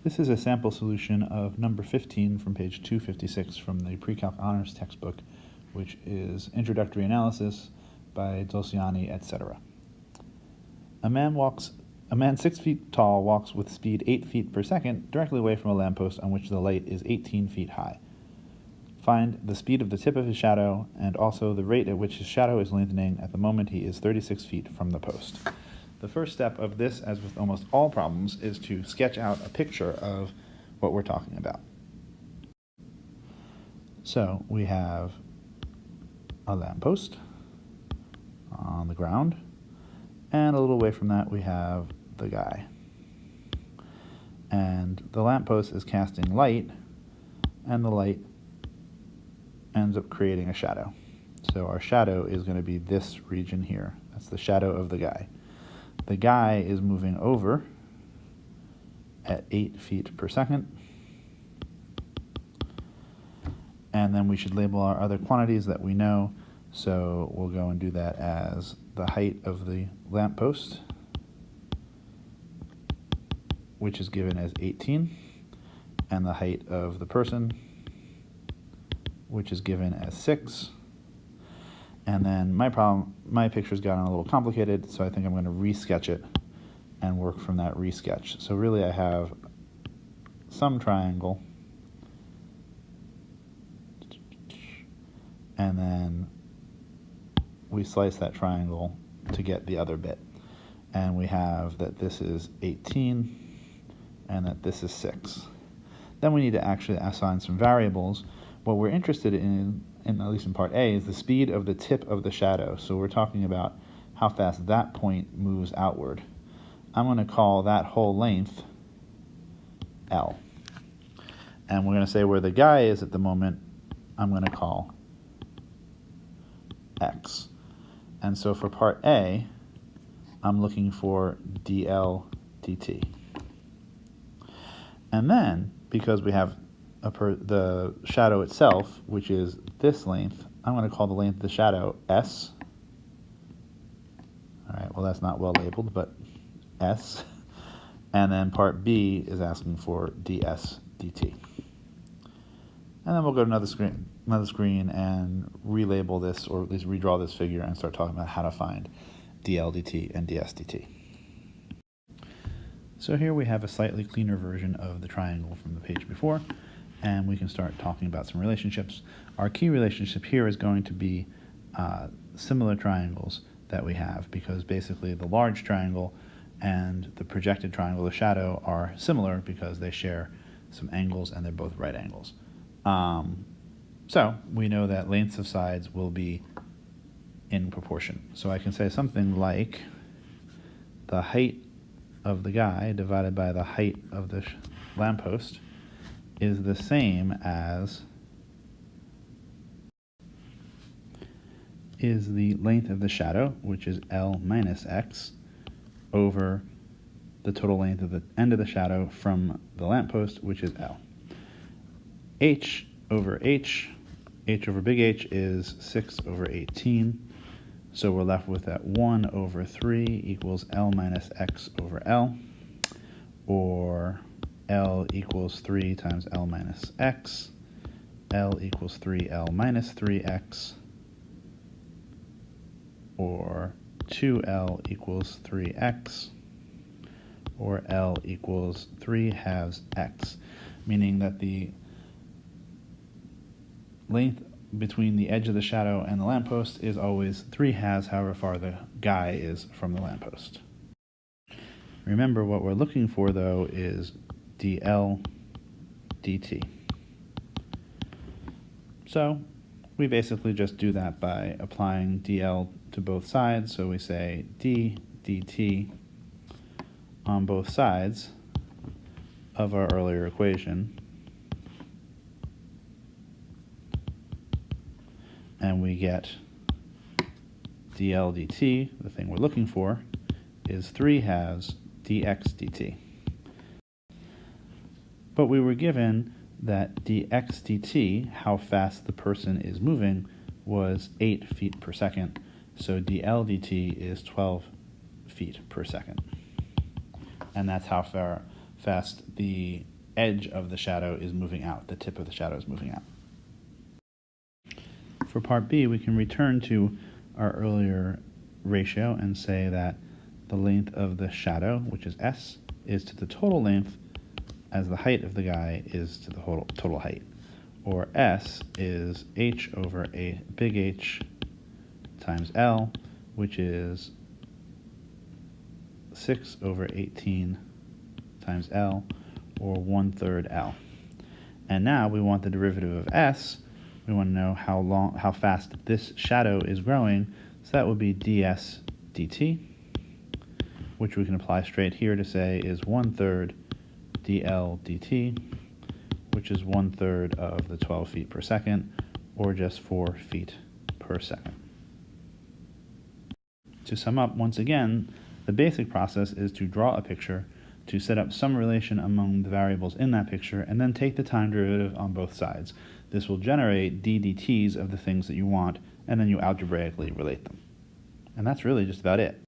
This is a sample solution of number 15 from page 256 from the Pre-Calc Honors textbook, which is Introductory Analysis by Dolciani, etc. A man 6 feet tall walks with speed 8 feet per second directly away from a lamppost on which the light is 18 feet high. Find the speed of the tip of his shadow and also the rate at which his shadow is lengthening at the moment he is 36 feet from the post. The first step of this, as with almost all problems, is to sketch out a picture of what we're talking about. So we have a lamppost on the ground, and a little away from that we have the guy. And the lamppost is casting light, and the light ends up creating a shadow. So our shadow is going to be this region here. That's the shadow of the guy. The guy is moving over at 8 feet per second. And then we should label our other quantities that we know. So we'll go and do that as the height of the lamppost, which is given as 18, and the height of the person, which is given as 6. And then my picture's gotten a little complicated, so I think I'm going to resketch it and work from that resketch. So really I have some triangle, and then we slice that triangle to get the other bit. And we have that this is 18 and that this is 6. Then we need to actually assign some variables. What we're interested in at least in part A, is the speed of the tip of the shadow. So we're talking about how fast that point moves outward. I'm going to call that whole length L. And we're going to say where the guy is at the moment, I'm going to call X. And so for part A, I'm looking for dl dt. And then, because we have the shadow itself, which is this length, I'm going to call the length of the shadow S. All right, well, that's not well labeled, but S. And then part B is asking for ds dt. And then we'll go to another screen and relabel this, or at least redraw this figure and start talking about how to find dl dt and ds dt. So here we have a slightly cleaner version of the triangle from the page before, and we can start talking about some relationships. Our key relationship here is going to be similar triangles that we have, because basically the large triangle and the projected triangle, the shadow, are similar because they share some angles and they're both right angles. So we know that lengths of sides will be in proportion. So I can say something like the height of the guy divided by the height of the lamppost is the same as the length of the shadow, which is L minus X, over the total length of the end of the shadow from the lamppost, which is L. H over H over big H is 6 over 18. So we're left with that 1 over 3 equals L minus X over L, or L equals 3 times L minus X, L equals 3L minus 3X, or 2L equals 3X, or L equals 3 halves X, meaning that the length between the edge of the shadow and the lamppost is always 3 halves, however far the guy is from the lamppost. Remember, what we're looking for, though, is dl dt. So we basically just do that by applying dl to both sides. So we say d dt on both sides of our earlier equation, and we get dl dt, the thing we're looking for, is 3 halves dx dt. But we were given that dx dt, how fast the person is moving, was 8 feet per second, so dl dt is 12 feet per second. And that's how fast the edge of the shadow is moving out, the tip of the shadow is moving out. For part B, we can return to our earlier ratio and say that the length of the shadow, which is S, is to the total length as the height of the guy is to the total height. Or S is H over a big H times L, which is 6 over 18 times L, or 1/3 L. And now we want the derivative of S. We want to know how fast this shadow is growing, so that would be ds dt, which we can apply straight here to say is 1/3 dl dt, which is 1/3 of the 12 feet per second, or just 4 feet per second. To sum up, once again, the basic process is to draw a picture, to set up some relation among the variables in that picture, and then take the time derivative on both sides. This will generate ddt's of the things that you want, and then you algebraically relate them. And that's really just about it.